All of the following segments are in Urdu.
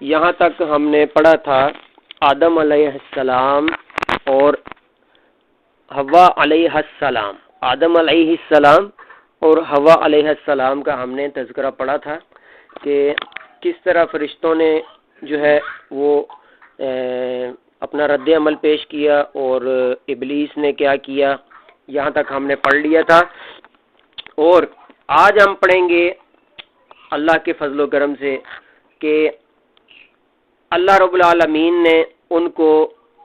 یہاں تک ہم نے پڑھا تھا آدم علیہ السلام اور حوا علیہ السلام، آدم علیہ السلام اور حوا علیہ السلام کا ہم نے تذکرہ پڑھا تھا کہ کس طرح فرشتوں نے جو ہے وہ اپنا رد عمل پیش کیا اور ابلیس نے کیا کیا، یہاں تک ہم نے پڑھ لیا تھا۔ اور آج ہم پڑھیں گے اللہ کے فضل و کرم سے کہ اللہ رب العالمین نے ان کو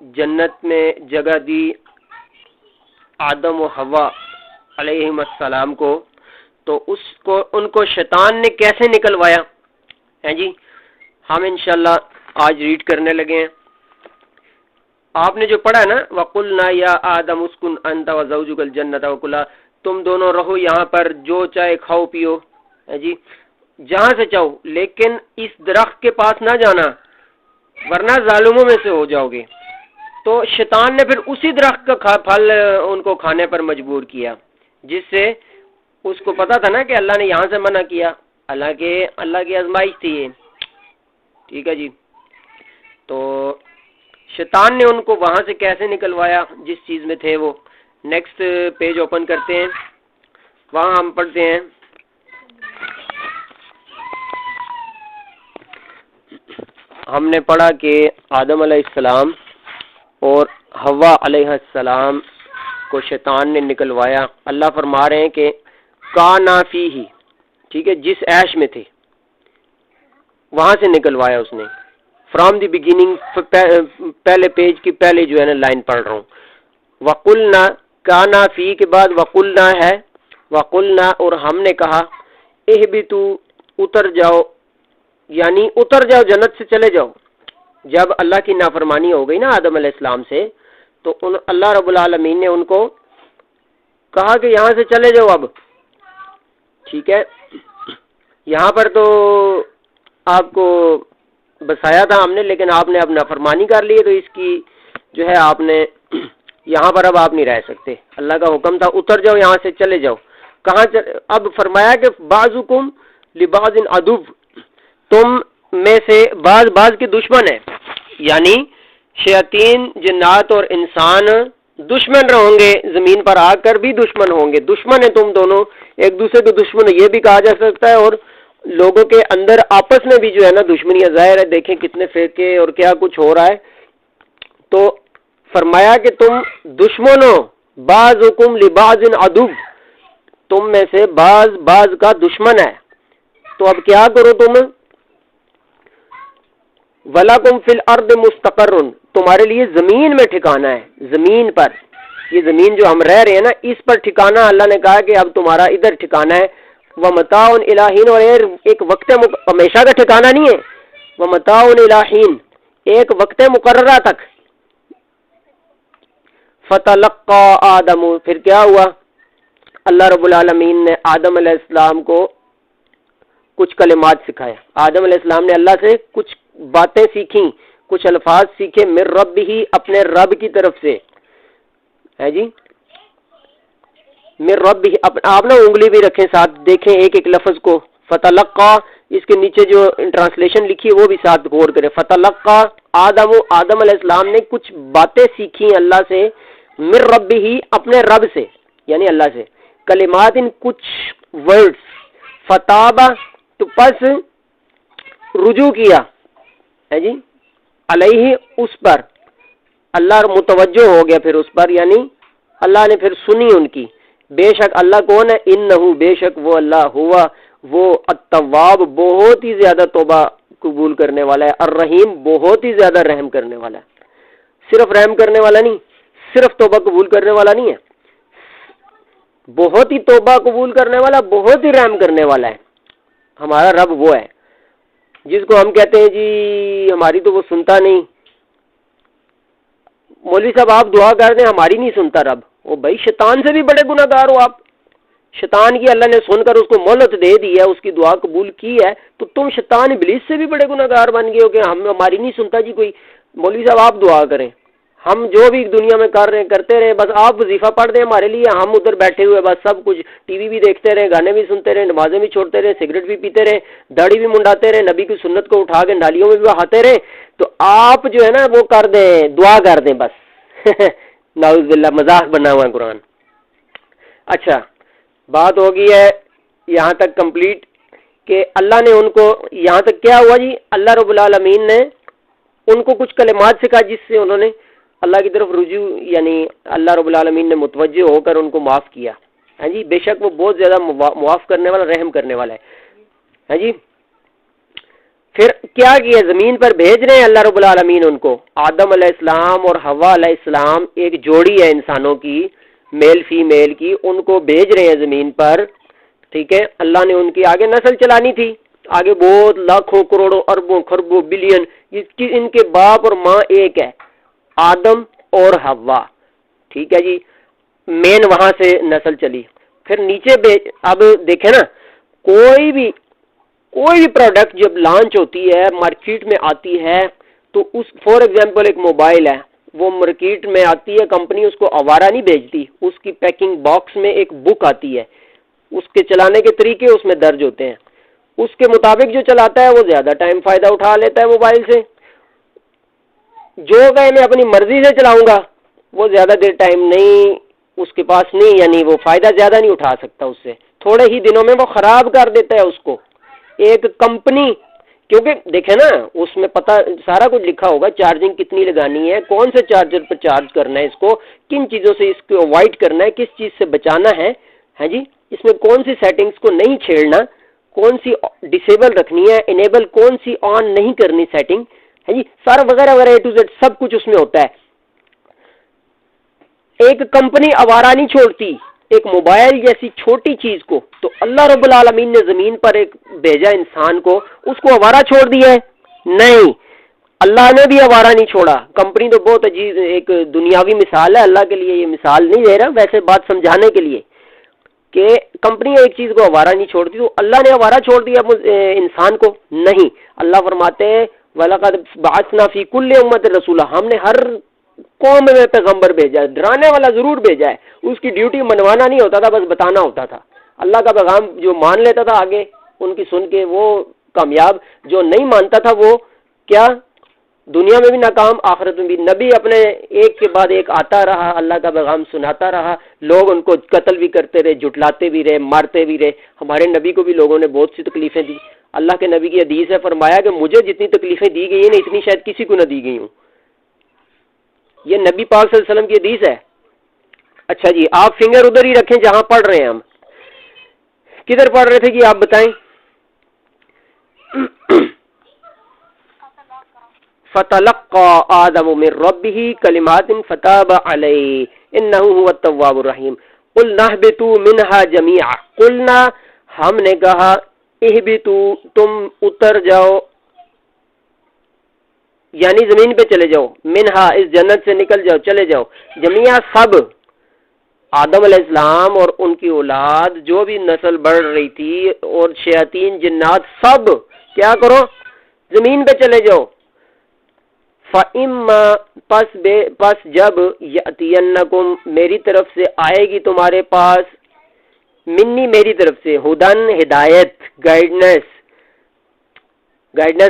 جنت میں جگہ دی، آدم و حوا علیہم السلام کو، تو ان کو شیطان نے کیسے نکلوایا ہے جی، ہم انشاءاللہ آج ریڈ کرنے لگے ہیں۔ آپ نے جو پڑھا ہے نا، وَقُلْنَا يَا آدَمُ اسْكُنْ أَنْتَ وَزَوْجُكَ الْجَنَّةَ وَكُلَا، تم دونوں رہو یہاں پر، جو چاہے کھاؤ پیو ہے جی، جہاں سے چاہو، لیکن اس درخت کے پاس نہ جانا ورنہ ظالموں میں سے ہو جاؤ گے۔ تو شیطان نے پھر اسی درخت کا پھل ان کو کھانے پر مجبور کیا، جس سے اس کو پتا تھا نا کہ اللہ نے یہاں سے منع کیا، اللہ کی آزمائش تھی یہ، ٹھیک ہے جی۔ تو شیطان نے ان کو وہاں سے کیسے نکلوایا جس چیز میں تھے وہ، نیکسٹ پیج اوپن کرتے ہیں، وہاں ہم پڑھتے ہیں ہم نے پڑھا کہ آدم علیہ السلام اور حوا علیہ السلام کو شیطان نے نکلوایا۔ اللہ فرما رہے ہیں کہ کانا فیہ، ٹھیک ہے، جس عیش میں تھے وہاں سے نکلوایا اس نے، فرام دی بگننگ، پہلے پیج کی پہلے جو ہے نا لائن پڑھ رہا ہوں۔ وَقُلْنَا، کانا فی کے بعد وَقُلْنَا ہے، وَقُلْنَا اور ہم نے کہا، اہبتوا، اتر جاؤ، یعنی اتر جاؤ، جنت سے چلے جاؤ۔ جب اللہ کی نافرمانی ہو گئی نا آدم علیہ السلام سے، تو اللہ رب العالمین نے ان کو کہا کہ یہاں سے چلے جاؤ اب، ٹھیک ہے۔ یہاں پر تو آپ کو بسایا تھا ہم نے، لیکن آپ نے اب نافرمانی کر لی ہے، تو اس کی جو ہے آپ نے یہاں پر اب آپ نہیں رہ سکتے۔ اللہ کا حکم تھا اتر جاؤ، یہاں سے چلے جاؤ۔ کہاں اب فرمایا کہ بعضکم لبعض عدو، تم میں سے بعض کے دشمن ہیں، یعنی شیاطین، جنات اور انسان دشمن رہوں گے، زمین پر آ کر بھی دشمن ہوں گے، دشمن ہیں تم دونوں ایک دوسرے کے دشمن، یہ بھی کہا جا سکتا ہے۔ اور لوگوں کے اندر آپس میں بھی جو ہے نا دشمنیاں ظاہر ہے، دیکھیں کتنے فرقے اور کیا کچھ ہو رہا ہے۔ تو فرمایا کہ تم دشمنوں، بعضکم لبعض عدو، تم میں سے بعض کا دشمن ہے، تو اب کیا کرو تم، وَلَكُمْ فِي الْأَرْضِ مُسْتَقَرٌّ، تمہارے لیے زمین میں ٹھکانہ ہے، زمین پر، یہ زمین جو ہم رہ رہے ہیں نا اس پر ٹھکانہ، اللہ نے کہا کہ اب تمہارا ادھر ٹھکانہ ہے۔ وَمَتَاعٌ إِلَىٰ حِينٍ، اور ایک وقت ہمیشہ کا ٹھکانہ نہیں ہے، وَمَتَاعٌ إِلَىٰ حِينٍ، ایک وقت مقررہ تک۔ فَتَلَقَّىٰ آدَمُ، پھر کیا ہوا، اللہ رب العالمین نے آدم علیہ السلام کو کچھ کلمات سکھائے۔ آدم علیہ السلام نے اللہ سے کچھ باتیں سیکھیں، کچھ الفاظ سیکھے، من ربہ، اپنے رب کی طرف سے ہے جی، من ربہ، آپ نا انگلی بھی رکھیں ساتھ، دیکھیں ایک ایک لفظ کو، فتلقا، اس کے نیچے جو ٹرانسلیشن لکھی ہے وہ بھی ساتھ غور کریں، فتلقا آدم علیہ السلام نے کچھ باتیں سیکھی اللہ سے، من ربہ، اپنے رب سے یعنی اللہ سے، کلمات، ان کچھ ورڈز، فتابہ، تو پس رجوع کیا ہے جی، علیہ، اس پر، اللہ متوجہ ہو گیا پھر اس پر، یعنی اللہ نے پھر سنی ان کی۔ بے شک اللہ کون ہے، انہو، بے شک وہ اللہ، ہوا، وہ التواب، بہت ہی زیادہ توبہ قبول کرنے والا ہے، الرحیم، بہت ہی زیادہ رحم کرنے والا ہے، صرف رحم کرنے والا نہیں، صرف توبہ قبول کرنے والا نہیں ہے، بہت ہی توبہ قبول کرنے والا، بہت ہی رحم کرنے والا ہے۔ ہمارا رب وہ ہے جس کو ہم کہتے ہیں جی ہماری تو وہ سنتا نہیں، مولوی صاحب آپ دعا کر دیں ہماری نہیں سنتا رب، وہ بھائی شیطان سے بھی بڑے گناہ گار ہو آپ، شیطان کی اللہ نے سن کر اس کو مہلت دے دی ہے، اس کی دعا قبول کی ہے، تو تم شیطان ابلیس سے بھی بڑے گناہ گار بن گئے ہو کہ ہماری نہیں سنتا جی کوئی۔ مولوی صاحب آپ دعا کریں، ہم جو بھی دنیا میں کر رہے ہیں کرتے رہے، بس آپ وظیفہ پڑھ دیں ہمارے لیے، ہم ادھر بیٹھے ہوئے بس سب کچھ ٹی وی بھی دیکھتے رہے، گانے بھی سنتے رہے، نمازیں بھی چھوڑتے رہے، سگریٹ بھی پیتے رہے، داڑھی بھی منڈاتے رہے، نبی کی سنت کو اٹھا کے نالیوں میں بھی بہاتے رہے، تو آپ جو ہے نا وہ کر دیں، دعا کر دیں بس نعوذ باللہ، مذاق بنا ہوا ہے قرآن۔ اچھا، بات ہو گئی ہے یہاں تک کمپلیٹ کہ اللہ نے ان کو، یہاں تک کیا ہوا جی، اللہ رب العالمین نے ان کو کچھ کلمات سکھا جس سے انہوں نے اللہ کی طرف رجوع، یعنی اللہ رب العالمین نے متوجہ ہو کر ان کو معاف کیا۔ ہاں جی، بے شک وہ بہت زیادہ معاف کرنے والا، رحم کرنے والا ہے۔ ہاں جی، پھر کیا کیا، زمین پر بھیج رہے ہیں اللہ رب العالمین ان کو، آدم علیہ السلام اور حوا علیہ السلام ایک جوڑی ہے انسانوں کی، میل فیمیل کی، ان کو بھیج رہے ہیں زمین پر، ٹھیک ہے۔ اللہ نے ان کی آگے نسل چلانی تھی، آگے بہت لاکھوں کروڑوں اربوں خربوں بلین، ان کے باپ اور ماں ایک ہے، آدم اور حوا، ٹھیک ہے جی، مین وہاں سے نسل چلی۔ پھر نیچے اب دیکھیں نا، کوئی بھی پروڈکٹ جب لانچ ہوتی ہے، مارکیٹ میں آتی ہے، تو اس فار ایگزامپل ایک موبائل ہے، وہ مارکیٹ میں آتی ہے، کمپنی اس کو آوارہ نہیں بھیجتی، اس کی پیکنگ باکس میں ایک بک آتی ہے، اس کے چلانے کے طریقے اس میں درج ہوتے ہیں، اس کے مطابق جو چلاتا ہے وہ زیادہ ٹائم فائدہ اٹھا لیتا ہے موبائل سے، جو کہ میں اپنی مرضی سے چلاؤں گا وہ زیادہ دیر ٹائم نہیں اس کے پاس نہیں، یعنی وہ فائدہ زیادہ نہیں اٹھا سکتا اس سے، تھوڑے ہی دنوں میں وہ خراب کر دیتا ہے اس کو۔ ایک کمپنی، کیونکہ دیکھیں نا اس میں پتہ سارا کچھ لکھا ہوگا، چارجنگ کتنی لگانی ہے، کون سے چارجر پر چارج کرنا ہے اس کو، کن چیزوں سے اس کو اوائڈ کرنا ہے، کس چیز سے بچانا ہے، ہاں جی، اس میں کون سی سیٹنگز کو نہیں چھیڑنا، کون سی ڈسیبل رکھنی ہے، انیبل کون سی آن نہیں کرنی سیٹنگ، ہے جی، سارا وغیرہ وغیرہ اے ٹو زیڈ سب کچھ اس میں ہوتا ہے۔ ایک کمپنی آوارہ نہیں چھوڑتی ایک موبائل جیسی چھوٹی چیز کو، تو اللہ رب العالمین نے زمین پر ایک بھیجا انسان کو، اس کو آوارہ چھوڑ دیا ہے؟ نہیں، اللہ نے بھی آوارہ نہیں چھوڑا۔ کمپنی تو بہت عجیب ایک دنیاوی مثال ہے، اللہ کے لیے یہ مثال نہیں دے رہا، ویسے بات سمجھانے کے لیے کہ کمپنی ایک چیز کو آوارہ نہیں چھوڑتی، تو اللہ نے آوارہ چھوڑ دیا انسان کو؟ نہیں، اللہ فرماتے ہیں وَلَقَدْ بَعَثْنَا فِي كُلِّ أُمَّةٍ رَسُولًا، ہم نے ہر قوم میں پیغمبر بھیجا ہے، ڈرانے والا ضرور بھیجا ہے، اس کی ڈیوٹی منوانا نہیں ہوتا تھا، بس بتانا ہوتا تھا۔ اللہ کا پیغام جو مان لیتا تھا آگے ان کی سن کے وہ کامیاب، جو نہیں مانتا تھا وہ کیا، دنیا میں بھی ناکام، آخرت میں بھی۔ نبی اپنے ایک کے بعد ایک آتا رہا، اللہ کا پیغام سناتا رہا، لوگ ان کو قتل بھی کرتے رہے، جھٹلاتے بھی رہے، مارتے بھی رہے۔ ہمارے نبی کو بھی لوگوں نے بہت سی تکلیفیں دی، اللہ کے نبی کی حدیث ہے، فرمایا کہ مجھے جتنی تکلیفیں دی گئی ہیں نا اتنی شاید کسی کو نہ دی گئی ہوں، یہ نبی پاک صلی اللہ علیہ وسلم کی حدیث ہے۔ اچھا جی، آپ فنگر ادھر ہی رکھیں جہاں پڑھ رہے ہیں ہم، کدھر پڑھ رہے تھے جی آپ بتائیں؟ فَتَلَقَّى آدَمُ مِن رَّبِّهِ كَلِمَاتٍ فَتَابَ عَلَيْهِ إِنَّهُ هُوَ التَّوَّابُ الرَّحِيمُ قُلْنَا اهْبِطُوا مِنْهَا جَمِيعًا، قُلْنَا ہم نے کہا، اهْبِطُوا تم اتر جاؤ، یعنی زمین پہ چلے جاؤ، منہا اس جنت سے نکل جاؤ، چلے جاؤ، جميعا سب، آدم علیہ السلام اور ان کی اولاد جو بھی نسل بڑھ رہی تھی اور شیاطین جنات سب کیا کرو، زمین پہ چلے جاؤ۔ فَإِمَّا پس جب يَأْتِيَنَّكُمْ میری طرف سے آئے گی تمہارے پاس، منی میری طرف سے، ہدن ہدایت، گائیڈنس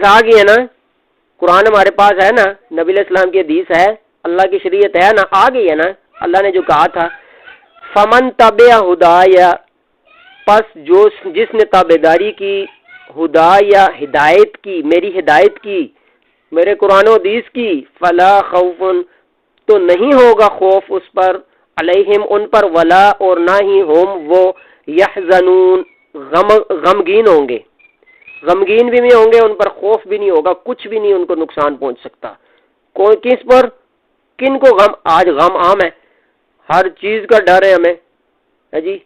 آ گئی ہے نا، قرآن ہمارے پاس ہے نا، نبی علیہ السلام کی حدیث ہے، اللہ کی شریعت ہے نا، آ گئی ہے نا، اللہ نے جو کہا تھا، فمن تبع ہدایا پس جس نے تابعداری کی، ہدایا ہدایت کی، میری ہدایت کی، میرے قرآن و حدیث کی، فلا خوف تو نہیں ہوگا خوف اس پر، علیہم ان پر، ولا اور نہ ہی ہم وہ، یحزنون غمگین ہوں گے، غمگین بھی نہیں ہوں گے، ان پر خوف بھی نہیں ہوگا، کچھ بھی نہیں ان کو نقصان پہنچ سکتا۔ کوئی کس پر، کن کو غم، آج غم عام ہے، ہر چیز کا ڈر ہے ہمیں، ہے جی،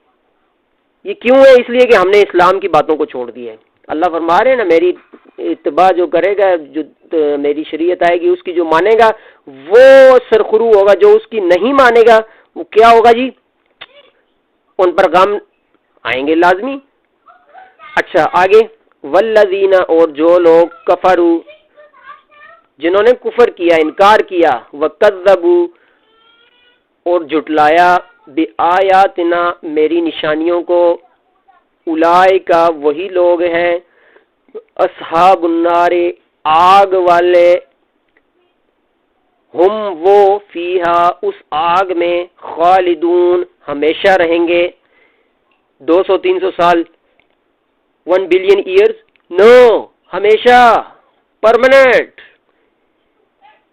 یہ کیوں ہے؟ اس لیے کہ ہم نے اسلام کی باتوں کو چھوڑ دیا ہے۔ اللہ فرما رہے ہیں نا، میری اتباع جو کرے گا، جو میری شریعت آئے گی اس کی جو مانے گا وہ سرخرو ہوگا، جو اس کی نہیں مانے گا وہ کیا ہوگا جی، ان پر غم آئیں گے لازمی۔ اچھا آگے، والذین اور جو لوگ کفروا جنہوں نے کفر کیا، انکار کیا، وَكَذَّبُوا اور جھٹلایا، بِآیاتنا میری نشانیوں کو، اولئک وہی لوگ ہیں، اصحاب النار آگ والے، ہم وہ فیہا اس آگ میں، خالدون ہمیشہ رہیں گے، 200-300 سال، 1 بلین ایئرز، نو، ہمیشہ، پرماننٹ.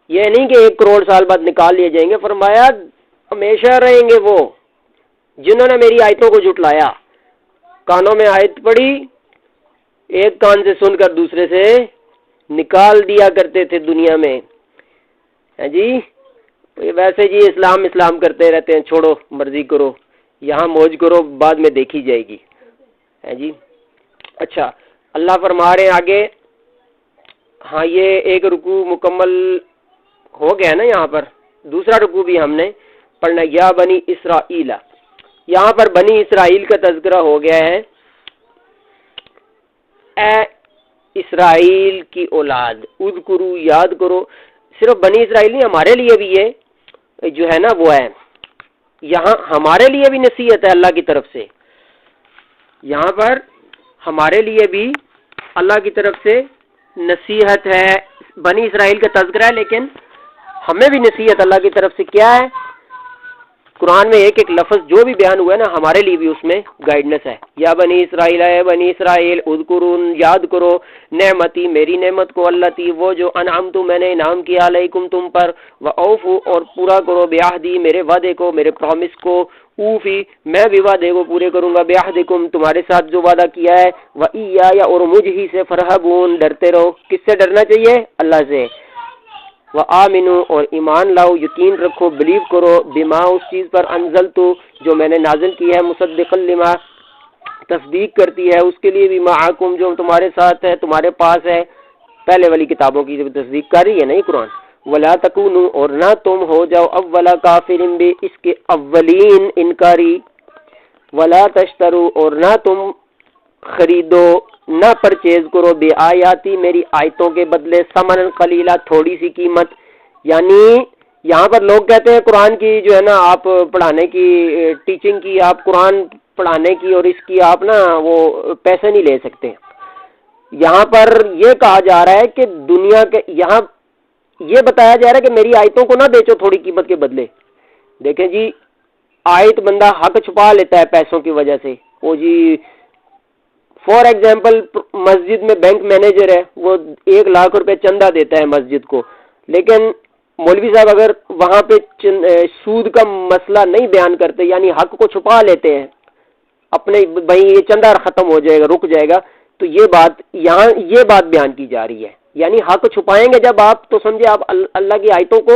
یہ نہیں کہ 1 کروڑ سال بعد نکال لیے جائیں گے، فرمایا ہمیشہ رہیں گے وہ جنہوں نے میری آیتوں کو جھٹلایا. کانوں میں آیت پڑی، ایک کان سے سن کر دوسرے سے نکال دیا کرتے تھے دنیا میں. جی ویسے جی اسلام کرتے رہتے ہیں، چھوڑو مرضی کرو، یہاں موج کرو، بعد میں دیکھی جائے گی. ہے جی. اچھا اللہ فرما رہے ہیں آگے. ہاں یہ ایک رکوع مکمل ہو گیا نا، یہاں پر دوسرا رکوع بھی ہم نے پڑھنا. یا بنی اسرائیل، یہاں پر بنی اسرائیل کا تذکرہ ہو گیا ہے. اے اسرائیل کی اولاد، اذکرو یاد کرو. صرف بنی اسرائیل نہیں، ہمارے لیے بھی یہ جو ہے نا وہ ہے، یہاں ہمارے لیے بھی نصیحت ہے اللہ کی طرف سے. یہاں پر ہمارے لیے بھی اللہ کی طرف سے نصیحت ہے. بنی اسرائیل کا تذکرہ ہے لیکن ہمیں بھی نصیحت اللہ کی طرف سے کیا ہے. قرآن میں ایک لفظ جو بھی بیان ہوا ہے نا، ہمارے لیے بھی اس میں گائیڈنس ہے. یا بنی اسرائیل، اے بنی اسرائیل، اذکرون یاد کرو، نعمتی میری نعمت کو، اللہ تی وہ جو انعمت میں نے انعام کیا، علیکم تم پر، واوفوا اور پورا کرو، بعہدی میرے وعدے کو، میرے پرومس کو، اوفی میں بھی وعدے کو پورے کروں گا، بعہدکم تمہارے ساتھ جو وعدہ کیا ہے، وإیایا اور مجھ ہی سے فرحبون ڈرتے رہو. کس سے ڈرنا چاہیے؟ اللہ سے. وآمنوا اور ایمان لاؤ، یقین رکھو، بلیو کرو، بما اس چیز پر انزلتو جو میں نے نازل کی ہے، مصدقا لما تصدیق کرتی ہے اس کے لیے بھی، معکم جو تمہارے ساتھ ہے، تمہارے پاس ہے، پہلے والی کتابوں کی تصدیق کر رہی ہے نا یہ قرآن. ولا تکونوا اور نہ تم ہو جاؤ، اولا کافر بھی اس کے اولین انکاری، ولا تشترو اور نہ تم خریدو، نہ پرچیز کرو، بے آیاتی میری آیتوں کے بدلے، ثمن قلیلا تھوڑی سی قیمت. یعنی یہاں پر لوگ کہتے ہیں قرآن کی جو ہے نا آپ پڑھانے کی، ٹیچنگ کی، آپ قرآن پڑھانے کی اور اس کی آپ نا وہ پیسے نہیں لے سکتے. یہاں پر یہ کہا جا رہا ہے کہ دنیا کے، یہاں یہ بتایا جا رہا ہے کہ میری آیتوں کو نہ بیچو تھوڑی قیمت کے بدلے. دیکھیں جی آیت بندہ حق چھپا لیتا ہے پیسوں کی وجہ سے. وہ جی فار ایگزامپل مسجد میں بینک مینیجر ہے، وہ 1 لاکھ روپے چندہ دیتا ہے مسجد کو، لیکن مولوی صاحب اگر وہاں پہ سود کا مسئلہ نہیں بیان کرتے، یعنی حق کو چھپا لیتے ہیں اپنے، بھائی یہ چندہ ختم ہو جائے گا، رک جائے گا، تو یہ بات یہاں یہ بات بیان کی جا رہی ہے. یعنی حق چھپائیں گے جب آپ، تو سمجھے آپ اللہ کی آیتوں کو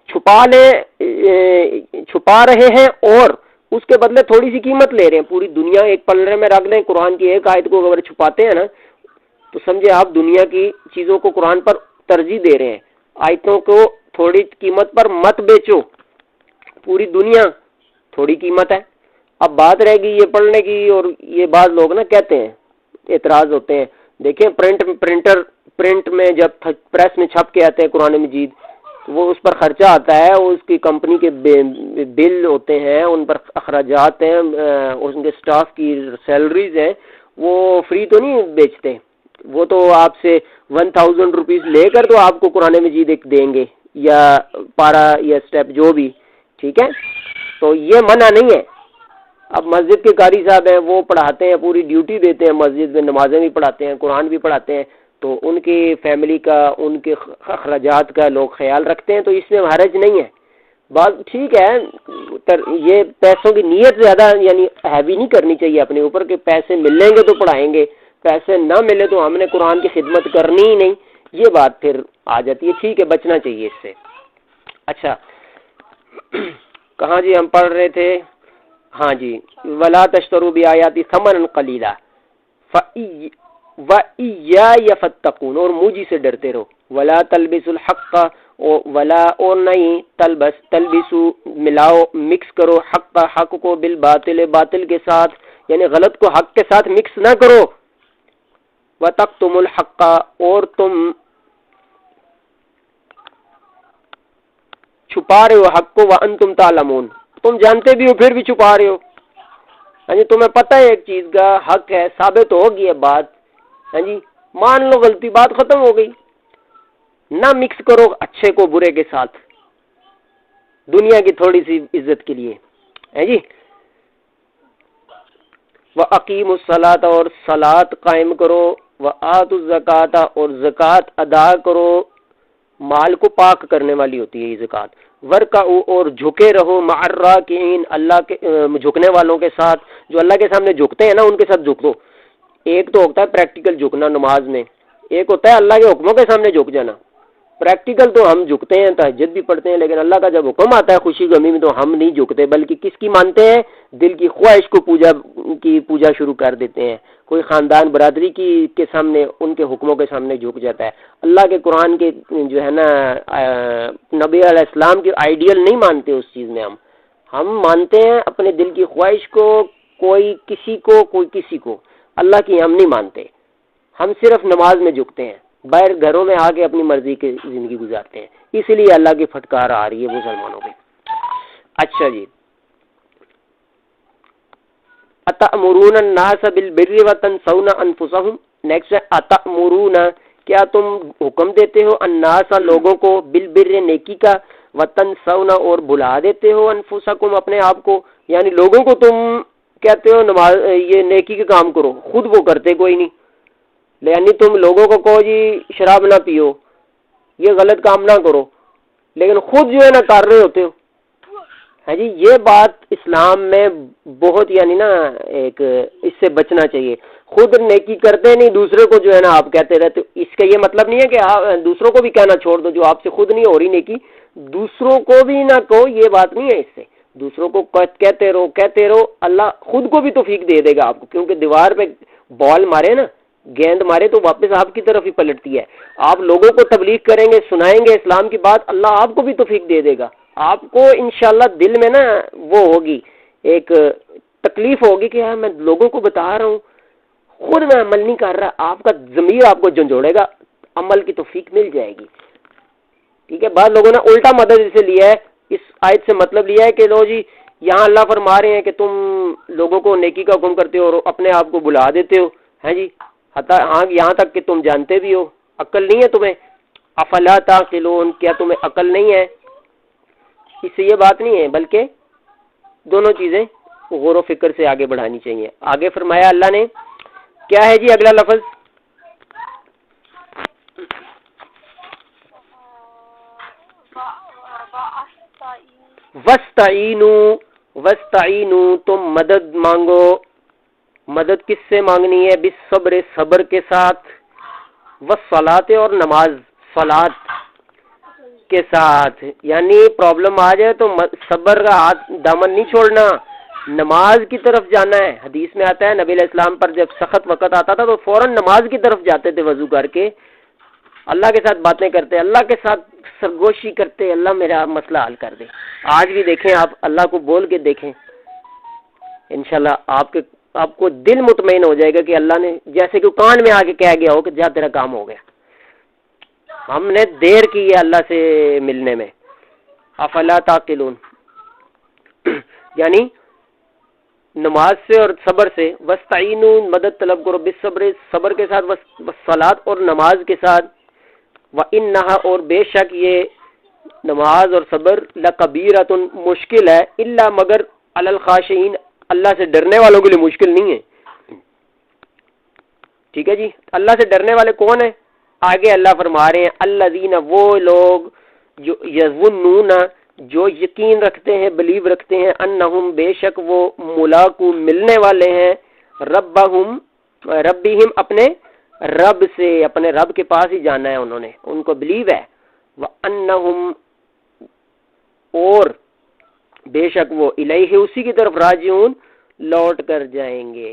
چھپا رہے ہیں اور اس کے بدلے تھوڑی سی قیمت لے رہے ہیں. پوری دنیا ایک پلڑے میں رکھ لیں، قرآن کی ایک آیت کو اگر چھپاتے ہیں نا تو سمجھے آپ دنیا کی چیزوں کو قرآن پر ترجیح دے رہے ہیں. آیتوں کو تھوڑی قیمت پر مت بیچو، پوری دنیا تھوڑی قیمت ہے. اب بات رہے گی یہ پڑھنے کی، اور یہ بعض لوگ نا کہتے ہیں، اعتراض ہوتے ہیں، دیکھیں پرنٹ میں جب پریس میں چھپ کے آتے ہیں قرآن مجید، وہ اس پر خرچہ آتا ہے، اس کی کمپنی کے بل ہوتے ہیں، ان پر اخراجات ہیں، ان کے سٹاف کی سیلریز ہیں، وہ فری تو نہیں بیچتے. وہ تو آپ سے 1000 روپیز لے کر تو آپ کو قرآن مجید ایک دیں گے، یا پارا یا سٹیپ جو بھی، ٹھیک ہے. تو یہ منع نہیں ہے. اب مسجد کے قاری صاحب ہیں، وہ پڑھاتے ہیں، پوری ڈیوٹی دیتے ہیں مسجد میں، نمازیں بھی پڑھاتے ہیں، قرآن بھی پڑھاتے ہیں، تو ان کی فیملی کا، ان کے اخراجات کا لوگ خیال رکھتے ہیں، تو اس میں حرج نہیں ہے. بات ٹھیک ہے، یہ پیسوں کی نیت زیادہ یعنی ہیوی نہیں کرنی چاہیے اپنے اوپر کہ پیسے ملیں گے تو پڑھائیں گے، پیسے نہ ملے تو ہم نے قرآن کی خدمت کرنی ہی نہیں. یہ بات پھر آ جاتی ہے. ٹھیک ہے، بچنا چاہیے اس سے. اچھا کہاں جی ہم پڑھ رہے تھے؟ ہاں جی، ولا تشتروا بآیاتی ثمنا قلیلا وإیایا فتقون اور مجھ سے ڈرتے رہو. ولا تلبسوا الحق ولا اور نہیں تلبسوا ملاؤ، مکس کرو، حق کو بالباطل باطل کے ساتھ، یعنی غلط کو حق کے ساتھ مکس نہ کرو. وتکتموا الحق اور تم چھپا رہے ہو حق کو وانتم تعلمون، تم جانتے بھی ہو پھر بھی چھپا رہے ہو. ہاں جی تمہیں پتہ ہے ایک چیز کا حق ہے، ثابت ہو گئی ہے بات، ہاں جی مان لو غلطی، بات ختم ہو گئی. نہ مکس کرو اچھے کو برے کے ساتھ دنیا کی تھوڑی سی عزت کے لیے، ہے جی. وَأَقِيمُوا الصَّلَاةَ اور صلاۃ قائم کرو، وَآتُوا الزَّكَاةَ اور زکوٰۃ ادا کرو، مال کو پاک کرنے والی ہوتی ہے یہ زکوٰۃ. وَارْكَعُوا اور جھکے رہو مع الراکعین، اللہ کے جھکنے والوں کے ساتھ، جو اللہ کے سامنے جھکتے ہیں نا ان کے ساتھ جھک دو. ایک تو ہوتا ہے پریکٹیکل جھکنا نماز میں، ایک ہوتا ہے اللہ کے حکموں کے سامنے جھک جانا. پریکٹیکل تو ہم جھکتے ہیں، تہجد بھی پڑھتے ہیں، لیکن اللہ کا جب حکم آتا ہے خوشی غمی میں تو ہم نہیں جھکتے، بلکہ کس کی مانتے ہیں؟ دل کی خواہش کو پوجا شروع کر دیتے ہیں. کوئی خاندان برادری کے سامنے ان کے حکموں کے سامنے جھک جاتا ہے. اللہ کے قرآن کے جو ہے نا نبی علیہ السلام کی آئیڈیل نہیں مانتے اس چیز میں. ہم مانتے ہیں اپنے دل کی خواہش کو، کوئی کسی کو. اللہ کی ہم نہیں مانتے، ہم صرف نماز میں جھکتے ہیں، باہر گھروں میں آ کے اپنی مرضی کی زندگی گزارتے ہیں. اس لیے اللہ کی پھٹکار آ رہی ہے مسلمانوں پہ. اچھا جی، اتأمرون الناس بالبر وتنسون انفسهم. نیکسٹ ہے اتأمرون، کیا تم حکم دیتے ہو الناس لوگوں کو، بالبر نیکی کا، وتنسون اور بھلا دیتے ہو انفسکم اپنے آپ کو. یعنی لوگوں کو تم کہتے ہو نماز یہ نیکی کے کام کرو، خود وہ کرتے کوئی نہیں. یعنی تم لوگوں کو کہو جی شراب نہ پیو، یہ غلط کام نہ کرو، لیکن خود جو ہے نا کر رہے ہوتے ہو. ہے جی یہ بات اسلام میں بہت یعنی نا ایک اس سے بچنا چاہیے. خود نیکی کرتے نہیں، دوسرے کو جو ہے نا آپ کہتے رہتے. اس کا یہ مطلب نہیں ہے کہ آپ دوسروں کو بھی کہنا چھوڑ دو، جو آپ سے خود نہیں ہو رہی نیکی دوسروں کو بھی نہ کہو، یہ بات نہیں ہے. اس سے دوسروں کو کہتے رہو، اللہ خود کو بھی توفیق دے دے گا آپ کو. کیونکہ دیوار پہ بال مارے نا، گیند مارے تو واپس آپ کی طرف ہی پلٹتی ہے. آپ لوگوں کو تبلیغ کریں گے، سنائیں گے اسلام کی بات، اللہ آپ کو بھی توفیق دے دے گا. آپ کو انشاءاللہ دل میں نا وہ ہوگی، ایک تکلیف ہوگی کہ یار میں لوگوں کو بتا رہا ہوں، خود میں عمل نہیں کر رہا. آپ کا ضمیر آپ کو جھنجھوڑے گا، عمل کی توفیق مل جائے گی. ٹھیک ہے. بعض لوگوں نے الٹا مدد اسے لیا ہے، اس آیت سے مطلب لیا ہے کہ لو جی یہاں اللہ فرما رہے ہیں کہ تم لوگوں کو نیکی کا حکم کرتے ہو اور اپنے آپ کو بلا دیتے ہو. ہیں جی ہاں یہاں تک کہ تم جانتے بھی ہو، عقل نہیں ہے تمہیں. افلا تعقلون، کیا تمہیں عقل نہیں ہے؟ اس سے یہ بات نہیں ہے، بلکہ دونوں چیزیں غور و فکر سے آگے بڑھانی چاہیے. آگے فرمایا اللہ نے کیا ہے جی اگلا لفظ؟ وَاسْتَعِینُوا تم مدد مانگو. مدد کس سے مانگنی ہے؟ بالصبر، صبر کے ساتھ، والصلاۃ اور نماز صلاۃ کے ساتھ. یعنی پرابلم آ جائے تو صبر کا ہاتھ دامن نہیں چھوڑنا، نماز کی طرف جانا ہے. حدیث میں آتا ہے نبی علیہ السلام پر جب سخت وقت آتا تھا تو فوراً نماز کی طرف جاتے تھے، وضو کر کے اللہ کے ساتھ باتیں کرتے، اللہ کے ساتھ سرگوشی کرتے، اللہ میرا مسئلہ حل کر دے. آج بھی دیکھیں آپ اللہ کو بول کے دیکھیں، انشاءاللہ آپ کو دل مطمئن ہو جائے گا کہ اللہ نے جیسے کہ کان میں آ کے کہہ گیا ہو کہ جا تیرا کام ہو گیا. ہم نے دیر کی ہے اللہ سے ملنے میں. افلا تعقلون، یعنی نماز سے اور صبر سے. وستعینوا مدد طلب کرو، بالصبر صبر کے ساتھ، والصلاۃ اور نماز کے ساتھ. وانھا اور بے شک یہ نماز اور صبر لکبیرۃ مشکل ہے، الا مگر علی الخاشعین اللہ سے ڈرنے والوں کے لیے مشکل نہیں ہے. ٹھیک ہے جی. اللہ سے ڈرنے والے کون ہیں؟ آگے اللہ فرما رہے ہیں الذین وہ لوگ جو یظنون جو یقین رکھتے ہیں، بلیو رکھتے ہیں، انہم بے شک وہ ملاقو ملنے والے ہیں، ربہم اپنے رب سے، اپنے رب کے پاس ہی جانا ہے انہوں نے، ان کو بلیو ہے. وانہم اور بے شک وہ الیہ اسی کی طرف راجعون لوٹ کر جائیں گے.